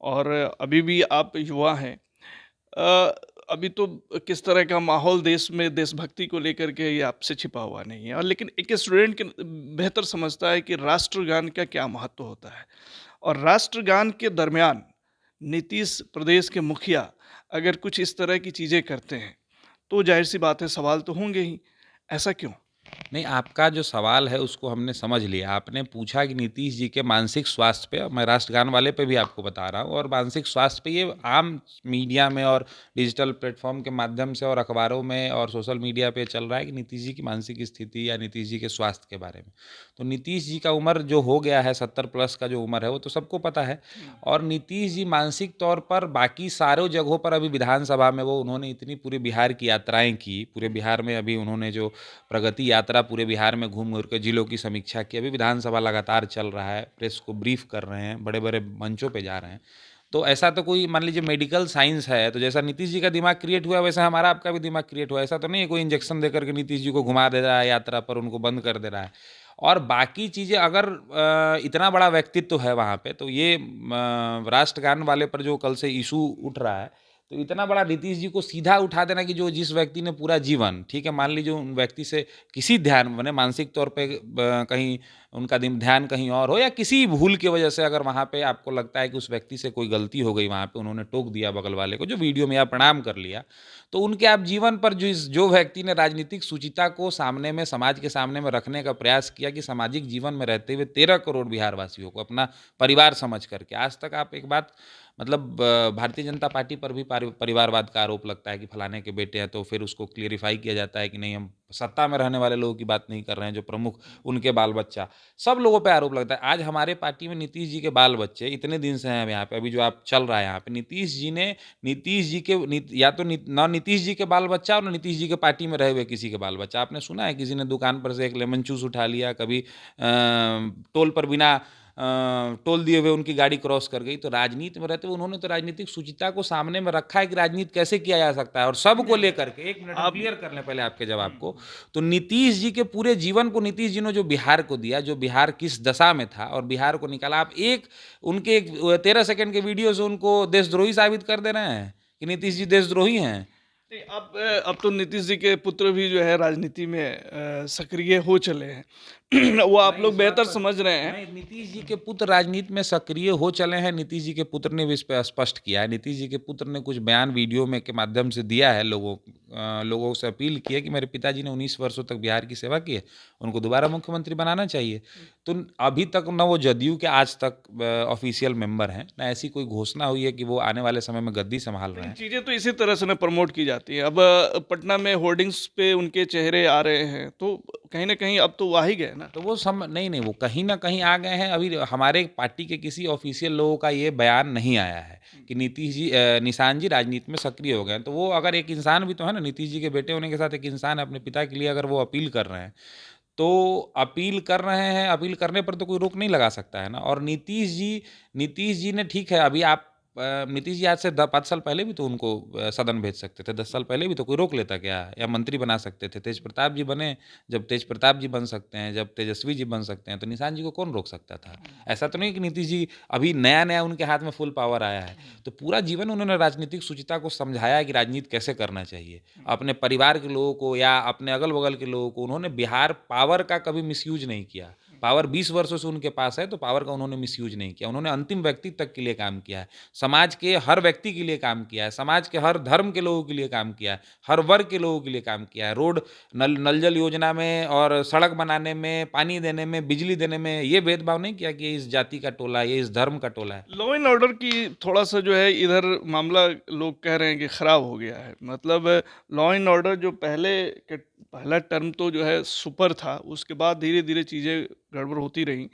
और अभी भी आप युवा हैं। अ, अभी तो किस तरह का माहौल देश में देशभक्ति को लेकर के ये आपसे छिपा हुआ नहीं है, और लेकिन एक स्टूडेंट के बेहतर समझता है कि राष्ट्रगान का क्या महत्व होता है। और राष्ट्रगान के दरमियान नीतीश प्रदेश के मुखिया अगर कुछ इस तरह की चीज़ें करते हैं तो जाहिर सी बात है सवाल तो होंगे ही। ऐसा क्यों? नहीं, आपका जो सवाल है उसको हमने समझ लिया। आपने पूछा कि नीतीश जी के मानसिक स्वास्थ्य पे, मैं राष्ट्रगान वाले पे भी आपको बता रहा हूँ, और मानसिक स्वास्थ्य पे ये आम मीडिया में और डिजिटल प्लेटफॉर्म के माध्यम से और अखबारों में और सोशल मीडिया पे चल रहा है कि नीतीश जी की मानसिक स्थिति या नीतीश जी के स्वास्थ्य के बारे में। तो नीतीश जी का उम्र जो हो गया है, 70+ का जो उम्र है, वो तो सबको पता है। और नीतीश जी मानसिक तौर पर बाकी सारों जगहों पर, अभी विधानसभा में वो उन्होंने इतनी पूरे बिहार की यात्राएं की, पूरे बिहार में अभी उन्होंने जो प्रगति यात्रा पूरे बिहार में घूम घूर के जिलों की समीक्षा की, अभी विधानसभा लगातार चल रहा है, प्रेस को ब्रीफ कर रहे हैं, बड़े बड़े मंचों पे जा रहे हैं। तो ऐसा तो कोई, मान लीजिए मेडिकल साइंस है, तो जैसा नीतीश जी का दिमाग क्रिएट हुआ वैसा हमारा आपका भी दिमाग क्रिएट हुआ। ऐसा तो नहीं है कोई इंजेक्शन देकर के नीतीश जी को घुमा दे रहा है यात्रा पर, उनको बंद कर दे रहा है। और बाकी चीज़ें, अगर इतना बड़ा व्यक्तित्व है वहाँ पे, तो ये राष्ट्रगान वाले पर जो कल से इशू उठ रहा है, तो इतना बड़ा नीतीश जी को सीधा उठा देना कि जो जिस व्यक्ति ने पूरा जीवन, ठीक है, मान लीजिए उन व्यक्ति से किसी ध्यान मैंने मानसिक तौर पे कहीं उनका ध्यान कहीं और हो, या किसी भूल की वजह से अगर वहाँ पे आपको लगता है कि उस व्यक्ति से कोई गलती हो गई, वहाँ पे उन्होंने टोक दिया बगल वाले को जो वीडियो में, या प्रणाम कर लिया, तो उनके आप जीवन पर जो व्यक्ति ने राजनीतिक शुचिता को सामने में, समाज के सामने में रखने का प्रयास किया कि सामाजिक जीवन में रहते हुए 13 करोड़ बिहार वासियों को अपना परिवार समझ करके, आज तक आप एक बात, मतलब भारतीय जनता पार्टी पर भी परिवारवाद का आरोप लगता है कि फलाने के बेटे हैं, तो फिर उसको क्लियरिफाई किया जाता है कि नहीं, हम सत्ता में रहने वाले लोगों की बात नहीं कर रहे हैं, जो प्रमुख उनके बाल बच्चा, सब लोगों पे आरोप लगता है। आज हमारे पार्टी में नीतीश जी के बाल बच्चे इतने दिन से हैं यहाँ पे, अभी जो आप चल रहा है यहाँ पे, नीतीश जी के या तो ना नीतीश जी के बाल बच्चा और ना नीतीश जी के पार्टी में रहे हुए किसी के बाल बच्चा। आपने सुना है किसी ने दुकान पर से एक लेमन जूस उठा लिया, कभी टोल पर बिना टोल दिए हुए उनकी गाड़ी क्रॉस कर गई? तो राजनीति में रहते हुए उन्होंने तो राजनीतिक शुचिता को सामने में रखा है कि राजनीति कैसे किया जा सकता है, और सबको लेकर के, एक मिनट हम आप क्लियर कर लें पहले आपके जवाब को। तो नीतीश जी के पूरे जीवन को नीतीश जी ने जो बिहार को दिया, जो बिहार किस दशा में था और बिहार को निकाला, आप उनके 13 सेकंड के वीडियो से उनको देशद्रोही साबित कर दे रहे हैं कि नीतीश जी देशद्रोही हैं। नहीं, अब तो नीतीश जी के पुत्र भी जो है राजनीति में सक्रिय हो चले हैं। वो आप नहीं, लोग इस बात बेहतर पर समझ रहे हैं। नहीं, नीतीश जी के पुत्र राजनीति में सक्रिय हो चले हैं। नीतीश जी के पुत्र ने भी इस पे स्पष्ट किया है। नीतीश जी के पुत्र ने कुछ बयान वीडियो में के माध्यम से दिया है, लोगों से अपील की है कि मेरे पिताजी ने 19 वर्षों तक बिहार की सेवा की है, उनको दोबारा मुख्यमंत्री बनाना चाहिए। तो अभी तक न वो जदयू के आज तक ऑफिशियल मेंबर हैं, न ऐसी कोई घोषणा हुई है कि वो आने वाले समय में गद्दी संभाल रहे लेकिन हैं। चीज़ें तो इसी तरह से ना प्रमोट की जाती आती है। अब पटना में होर्डिंग्स पे उनके चेहरे आ रहे हैं, तो कहीं न कहीं अब तो आ ही गए ना। तो वो सम नहीं, नहीं, वो कहीं न कहीं आ गए हैं। अभी हमारे पार्टी के किसी ऑफ़िशियल लोगों का ये बयान नहीं आया है कि नीतीश जी निशान जी राजनीति में सक्रिय हो गए हैं। तो वो अगर एक इंसान भी तो है ना, नीतीश जी के बेटे होने के साथ एक इंसान है, अपने पिता के लिए अगर वो अपील कर रहे हैं, तो अपील कर रहे हैं, अपील करने पर तो कोई रोक नहीं लगा सकता है ना। और नीतीश जी ने ठीक है, अभी आप नीतीश जी आज से 5 साल पहले भी तो उनको सदन भेज सकते थे, 10 साल पहले भी तो कोई रोक लेता क्या? या मंत्री बना सकते थे। तेज प्रताप जी बने, जब तेज प्रताप जी बन सकते हैं, जब तेजस्वी जी बन सकते हैं, तो निशान जी को कौन रोक सकता था? ऐसा तो नहीं कि नीतीश जी अभी नया-नया उनके हाथ में फुल पावर आया है। तो पूरा जीवन उन्होंने राजनीतिक शुचिता को समझाया कि राजनीति कैसे करना चाहिए। अपने परिवार के लोगों को या अपने अगल-बगल के लोगों को उन्होंने बिहार पावर का कभी मिसयूज़ नहीं किया। पावर 20 वर्षों से उनके पास है, तो पावर का उन्होंने मिसयूज़ नहीं किया। उन्होंने अंतिम व्यक्ति तक के लिए काम किया है। समाज के हर व्यक्ति के लिए काम किया है, समाज के हर धर्म के लोगों के लिए काम किया है, हर वर्ग के लोगों के लिए काम किया है। रोड नल जल योजना में और सड़क बनाने में, पानी देने में, बिजली देने में ये भेदभाव नहीं किया कि ये इस जाति का टोला है, ये इस धर्म का टोला है। लॉ एंड ऑर्डर की थोड़ा-सा जो है इधर मामला लोग कह रहे हैं कि खराब हो गया है। मतलब लॉ एंड ऑर्डर जो पहला टर्म तो जो है सुपर था, उसके बाद धीरे-धीरे चीज़ें गड़बड़ होती रहीं।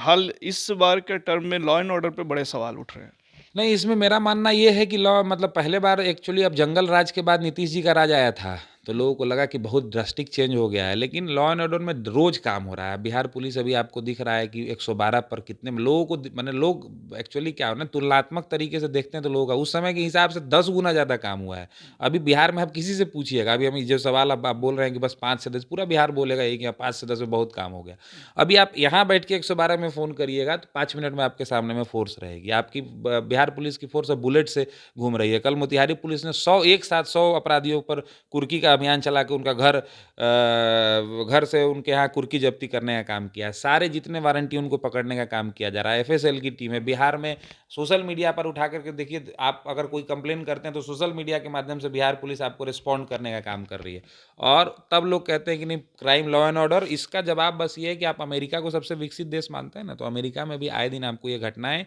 हाल इस बार के टर्म में लॉ एंड ऑर्डर पे बड़े सवाल उठ रहे हैं। नहीं, इसमें मेरा मानना ये है कि लॉ मतलब पहले बार एक्चुअली अब जंगल राज के बाद नीतीश जी का राज आया था, तो लोगों को लगा कि बहुत ड्रास्टिक चेंज हो गया है, लेकिन लॉ एंड ऑर्डर में रोज़ काम हो रहा है। बिहार पुलिस अभी आपको दिख रहा है कि 112 पर कितने लोगों को माने लोग एक्चुअली क्या हो ना तुलनात्मक तरीके से देखते हैं तो लोगों का उस समय के हिसाब से 10 गुना ज़्यादा काम हुआ है। अभी बिहार में आप किसी से पूछिएगा, अभी हम जो सवाल अब आप बोल रहे हैं कि बस 5 से 10 पूरा बिहार बोलेगा यही कि 5 से 10 में बहुत काम हो गया। अभी आप यहाँ बैठ के 112 में फ़ोन करिएगा तो 5 मिनट में आपके सामने में फ़ोर्स रहेगी। आपकी बिहार पुलिस की फ़ोर्स अब बुलेट से घूम रही है। कल मोतिहारी पुलिस ने 100 एक साथ 100 अपराधियों पर कुर्की का अभियान चला के उनका घर से उनके यहाँ कुर्की जब्ती करने का काम किया है। सारे जितने वारंटी उनको पकड़ने का काम किया जा रहा है। एफएसएल की टीम है बिहार में। सोशल मीडिया पर उठा करके देखिए, आप अगर कोई कंप्लेन करते हैं तो सोशल मीडिया के माध्यम से बिहार पुलिस आपको रिस्पॉन्ड करने का काम कर रही है। और तब लोग कहते हैं कि नहीं क्राइम लॉ एंड ऑर्डर, इसका जवाब बस ये है कि आप अमेरिका को सबसे विकसित देश मानते हैं ना, तो अमेरिका में भी आए दिन आपको ये घटनाएं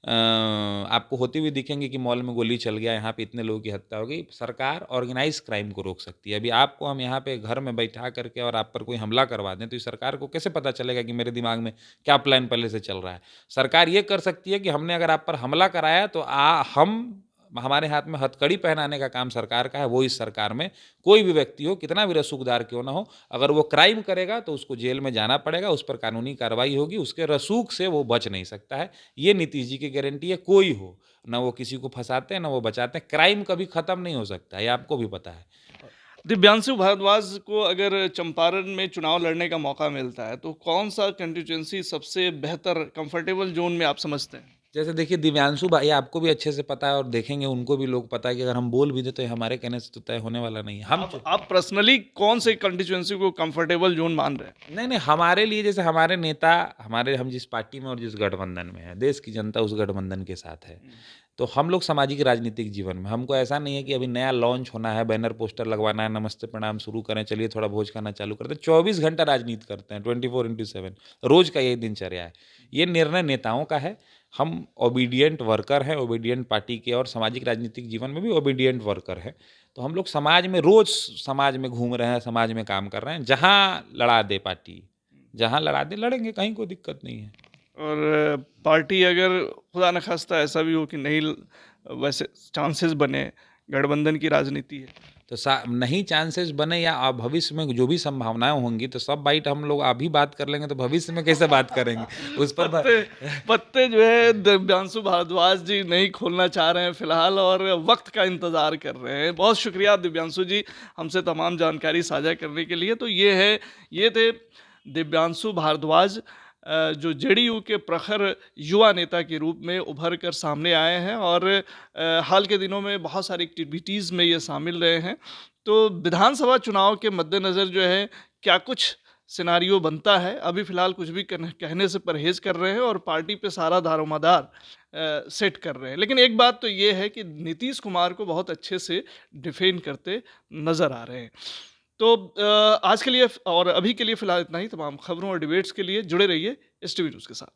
आपको होती हुई दिखेंगी कि मॉल में गोली चल गया, यहाँ पे इतने लोगों की हत्या हो गई। सरकार ऑर्गेनाइज क्राइम को रोक सकती है। अभी आपको हम यहाँ पे घर में बैठा करके और आप पर कोई हमला करवा दें तो इस सरकार को कैसे पता चलेगा कि मेरे दिमाग में क्या प्लान पहले से चल रहा है। सरकार ये कर सकती है कि हमने अगर आप पर हमला कराया तो हम हमारे हाथ में हथकड़ी पहनाने का काम सरकार का है। वो इस सरकार में कोई भी व्यक्ति हो, कितना भी रसूखदार क्यों ना हो, अगर वो क्राइम करेगा तो उसको जेल में जाना पड़ेगा, उस पर कानूनी कार्रवाई होगी, उसके रसूख से वो बच नहीं सकता है। ये नीतीश जी की गारंटी है। कोई हो, ना वो किसी को फंसाते हैं ना वो बचाते हैं। क्राइम कभी खत्म नहीं हो सकता, ये आपको भी पता है। दिव्यांशु भारद्वाज को अगर चंपारण में चुनाव लड़ने का मौका मिलता है, तो कौन-सा कंस्टिट्यूएंसी सबसे बेहतर कंफर्टेबल ज़ोन में आप समझते हैं? जैसे देखिए दिव्यांशु भाई आपको भी अच्छे से पता है और देखेंगे उनको भी लोग पता है कि अगर हम बोल भी दें तो ये हमारे कहने से तो तय होने वाला नहीं है। आप पर्सनली कौन से कंस्टिट्यूएंसी को कंफर्टेबल ज़ोन मान रहे हैं? नहीं, नहीं, हमारे लिए जैसे हमारे नेता हम जिस पार्टी में और जिस गठबंधन में हैं, देश की जनता उस गठबंधन के साथ है। तो हम लोग सामाजिक राजनीतिक जीवन में हमको ऐसा नहीं है कि अभी नया लॉन्च होना है, बैनर पोस्टर लगवाना है, नमस्ते प्रणाम शुरू करें, चलिए थोड़ा भोज खाना चालू करते हैं। 24 घंटा राजनीति करते हैं, 24/7 रोज़ का यही दिनचर्या है। ये निर्णय नेताओं का है। हम ओबीडिएंट वर्कर हैं, ओबीडिएंट पार्टी के और सामाजिक राजनीतिक जीवन में भी ओबीडिएंट वर्कर हैं। तो हम लोग समाज में रोज़ समाज में घूम रहे हैं, समाज में काम कर रहे हैं। जहाँ लड़ा दे पार्टी, जहाँ लड़ा दे लड़ेंगे, कहीं कोई दिक्कत नहीं है। और पार्टी अगर खुदा न खास्ता ऐसा भी हो कि नहीं वैसे चांसेस बने, गठबंधन की राजनीति है। तो नहीं चांसेस बने या भविष्य में जो भी संभावनाएं होंगी तो सब बाइट हम लोग अभी बात कर लेंगे तो भविष्य में कैसे बात करेंगे उस पर पत्ते जो है दिव्यांशु भारद्वाज जी नहीं खोलना चाह रहे हैं फिलहाल और वक्त का इंतज़ार कर रहे हैं। बहुत शुक्रिया दिव्यांशु जी हमसे तमाम जानकारी साझा करने के लिए। तो ये थे दिव्यांशु भारद्वाज, जो जेडीयू के प्रखर युवा नेता के रूप में उभर कर सामने आए हैं और हाल के दिनों में बहुत सारी एक्टिविटीज़ में ये शामिल रहे हैं। तो विधानसभा चुनाव के मद्देनज़र जो है क्या कुछ सिनारियो बनता है, अभी फ़िलहाल कुछ भी कहने से परहेज़ कर रहे हैं और पार्टी पे सारा दारोमदार सेट कर रहे हैं। लेकिन एक बात तो ये है कि नीतीश कुमार को बहुत अच्छे से डिफेंड करते नज़र आ रहे हैं। तो आज के लिए और अभी के लिए फ़िलहाल इतना ही। तमाम खबरों और डिबेट्स के लिए जुड़े रहिए एसटीवी न्यूज़ के साथ।